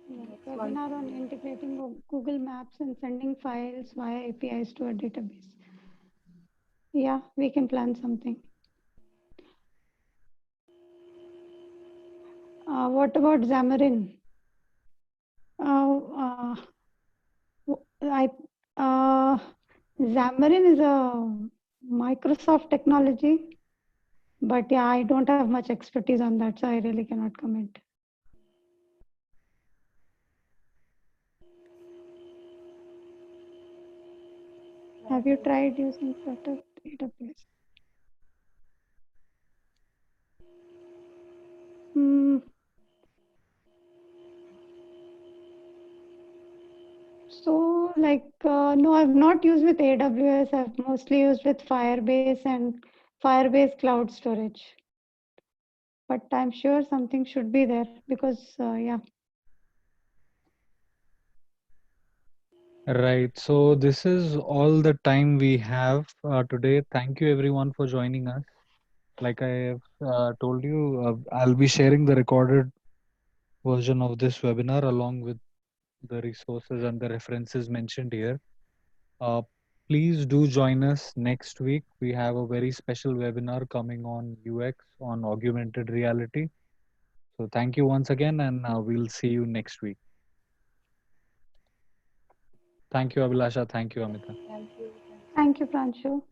Yeah, Next month. webinar on integrating Google Maps and sending files via APIs to a database. Yeah, we can plan something. What about Xamarin? Uh, I Xamarin is a Microsoft technology, but yeah, I don't have much expertise on that, so I really cannot comment. Have you tried using Flutter AWS? Hmm. So, no, I've not used with AWS. I've mostly used with Firebase and Firebase Cloud Storage. But I'm sure something should be there because, yeah. Right. So this is all the time we have today. Thank you everyone for joining us. Like I have told you, I'll be sharing the recorded version of this webinar along with the resources and the references mentioned here. Uh, Please do join us next week. We have a very special webinar coming on UX on augmented reality. So thank you once again, and we'll see you next week. Thank you, Abhilasha. Thank you, Amita. Thank you. Thank you, Pranshu.